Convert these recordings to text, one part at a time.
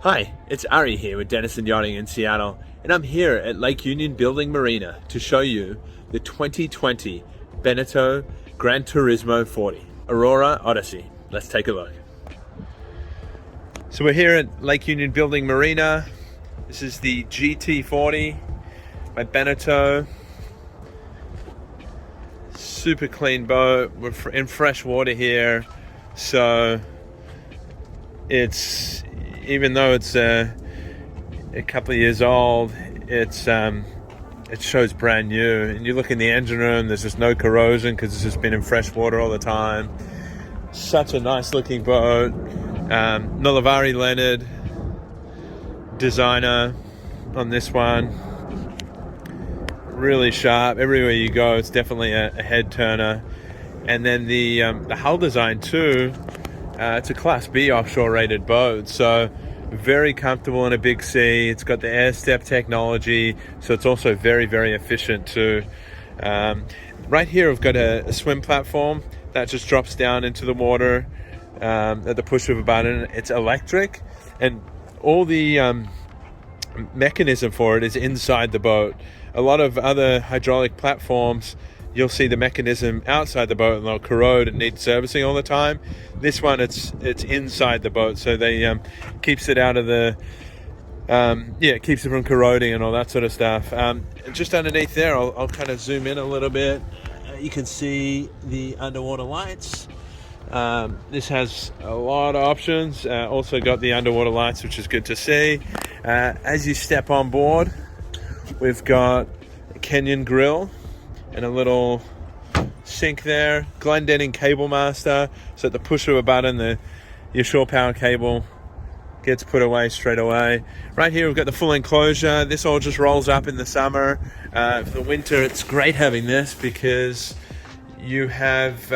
Hi, it's Ari here with Dennison Yachting in Seattle, and I'm here at Lake Union Building Marina to show you the 2020 Beneteau Gran Turismo 40 Aurora Odyssey. Let's take a look. So we're here at Lake Union Building Marina. This is the GT40 by Beneteau. Super clean boat. We're in fresh water here, so it's, even though it's a couple of years old, it shows brand new. And you look in the engine room, there's just no corrosion because it's just been in fresh water all the time. Such a nice looking boat. Nolavari Leonard designer on this one. Really sharp. Everywhere you go, it's definitely a head turner. And then the hull design too. It's a Class B offshore rated boat, so very comfortable in a big sea. It's got the air step technology, so it's also very, very efficient too. Right here we've got a swim platform that just drops down into the water at the push of a button. It's electric, and all the mechanism for it is inside the boat. A lot of other hydraulic platforms, you'll see the mechanism outside the boat and they'll corrode and need servicing all the time. This one, it's inside the boat, so they keeps it out of the it keeps it from corroding and all that sort of stuff. Just underneath there, I'll kind of zoom in a little bit. You can see the underwater lights. This has a lot of options. Also got the underwater lights, which is good to see. As you step on board, we've got a Kenyan grill and a little sink there. Glendenning cable master, so at the push of a button, your shore power cable gets put away straight away. Right here we've got the full enclosure. This all just rolls up in the summer. For the winter, it's great having this because you have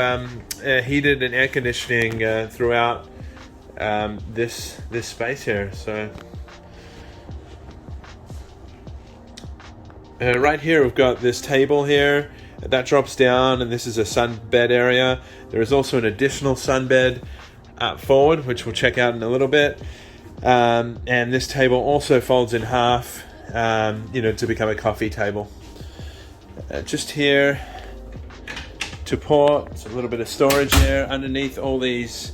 heated and air conditioning throughout this space here. So right here we've got this table here that drops down, and this is a sunbed area. There is also an additional sunbed forward, which we'll check out in a little bit. And this table also folds in half, to become a coffee table. Just here to port, it's a little bit of storage here. Underneath all these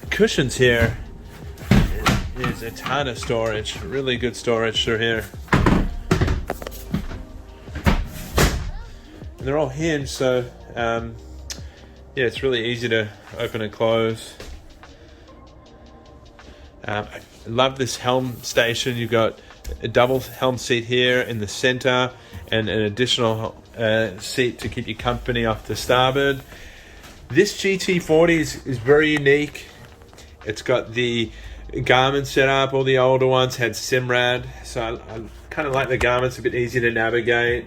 cushions here is a ton of storage. Really good storage through here. And they're all hinged, so it's really easy to open and close. I love this helm station. You've got a double helm seat here in the center and an additional seat to keep you company off the starboard. This GT40 is very unique. It's got the Garmin setup. All the older ones had Simrad, so I kind of like the Garmin. It's a bit easier to navigate.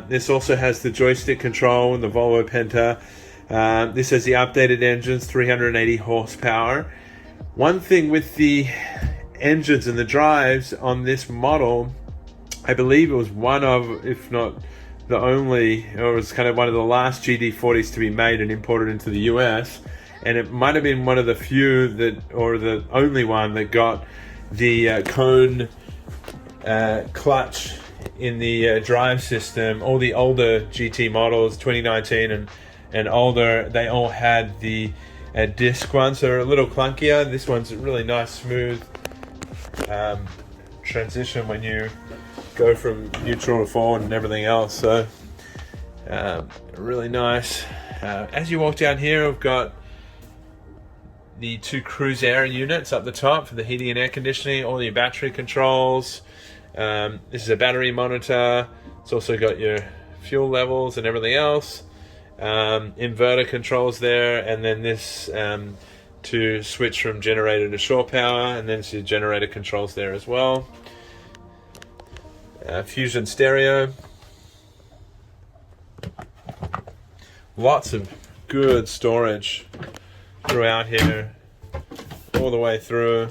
This also has the joystick control and the Volvo Penta. This has the updated engines, 380 horsepower. One thing with the engines and the drives on this model, I believe it was one of, if not the only, or it was kind of one of the last GT40s to be made and imported into the US. And it might have been one of the few or the only one that got the cone clutch in the drive system. All the older GT models, 2019 and older, they all had the disc ones, so they're a little clunkier. This one's a really nice, smooth transition when you go from neutral to forward and everything else. So really nice. As you walk down here, we've got the two cruise air units up the top for the heating and air conditioning, all your battery controls. This is a battery monitor. It's also got your fuel levels and everything else. Inverter controls there, and then this to switch from generator to shore power, and then the generator controls there as well. Fusion stereo. Lots of good storage throughout here, all the way through.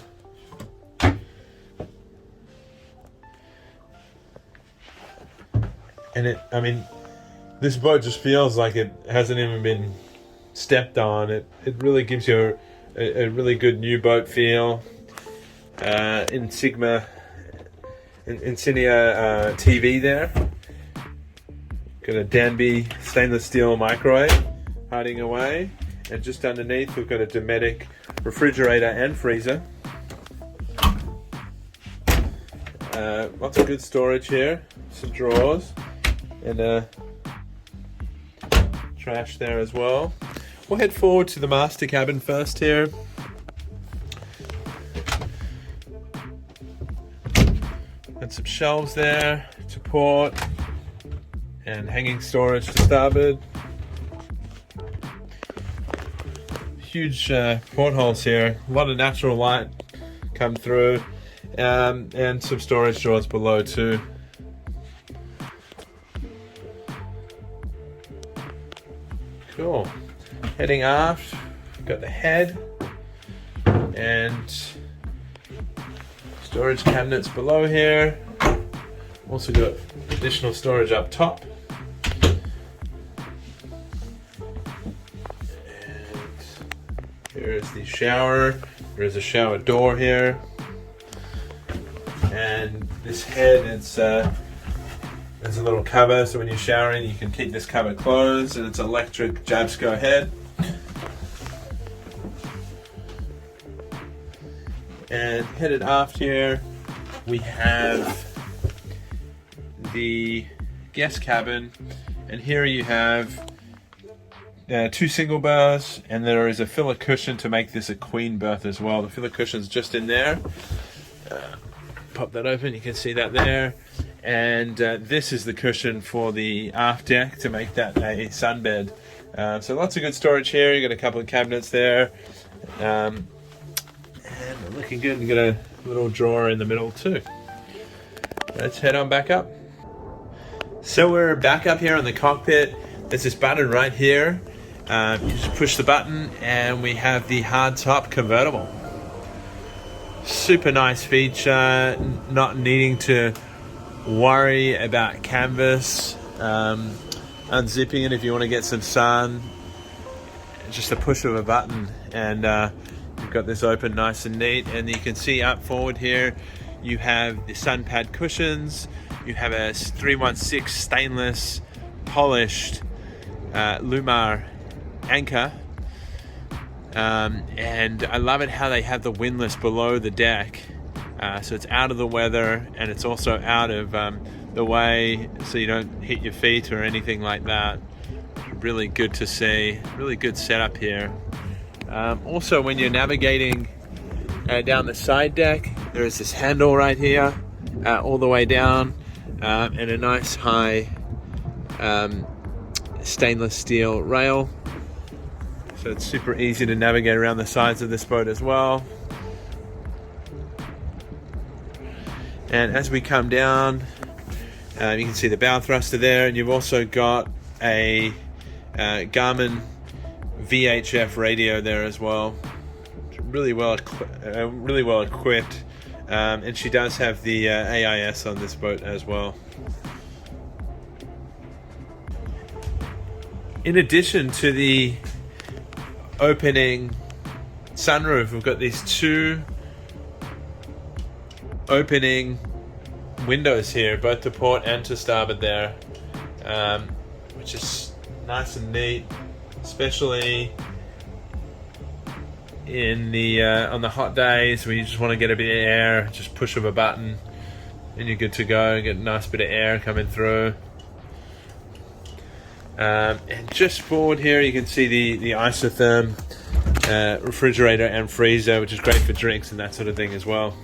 And this boat just feels like it hasn't even been stepped on. It really gives you a really good new boat feel. Insignia TV there. Got a Danby stainless steel microwave hiding away, and just underneath we've got a Dometic refrigerator and freezer. Lots of good storage here, some drawers, and trash there as well. We'll head forward to the master cabin first here. Got some shelves there to port, and hanging storage to starboard. Huge portholes here, a lot of natural light come through, and some storage drawers below too. Cool. Heading aft, got the head and storage cabinets below here. Also got additional storage up top. And here is the shower. There's a shower door here. And this head, there's a little cover, so when you're showering you can keep this cover closed, and it's electric Jabsco head. And headed aft here, we have the guest cabin, and here you have 2 single berths, and there is a filler cushion to make this a queen berth as well. The filler cushion's just in there. Pop that open, you can see that there. And this is the cushion for the aft deck to make that a sunbed. So lots of good storage here. You got a couple of cabinets there, and looking good. You got a little drawer in the middle too. Let's head on back up. So we're back up here in the cockpit. There's this button right here. You just push the button, and we have the hardtop convertible. Super nice feature. Not needing to worry about canvas, unzipping it if you want to get some sun. Just a push of a button, and you've got this open nice and neat. And you can see up forward here you have the sun pad cushions. You have a 316 stainless polished Lumar anchor, and I love it how they have the windlass below the deck. So it's out of the weather, and it's also out of the way, so you don't hit your feet or anything like that. Really good to see. Really good setup here. Also, when you're navigating down the side deck, there is this handle right here, all the way down, and a nice high stainless steel rail. So it's super easy to navigate around the sides of this boat as well. And as we come down, you can see the bow thruster there, and you've also got a Garmin VHF radio there as well. Really well equipped, and she does have the AIS on this boat as well. In addition to the opening sunroof, we've got these 2 opening windows here, both to port and to starboard there, which is nice and neat, especially in the on the hot days when you just want to get a bit of air. Just push of a button and you're good to go. Get a nice bit of air coming through. And just forward here you can see the isotherm refrigerator and freezer, which is great for drinks and that sort of thing as well.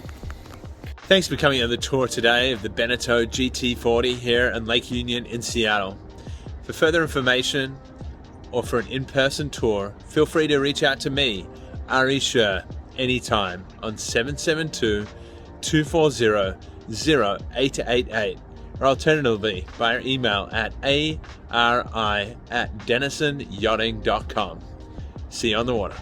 Thanks for coming on the tour today of the Beneteau GT40 here in Lake Union in Seattle. For further information or for an in-person tour, feel free to reach out to me, Ari Sher, anytime on 772-240-0888, or alternatively via email at ari@denisonyachting.com. See you on the water.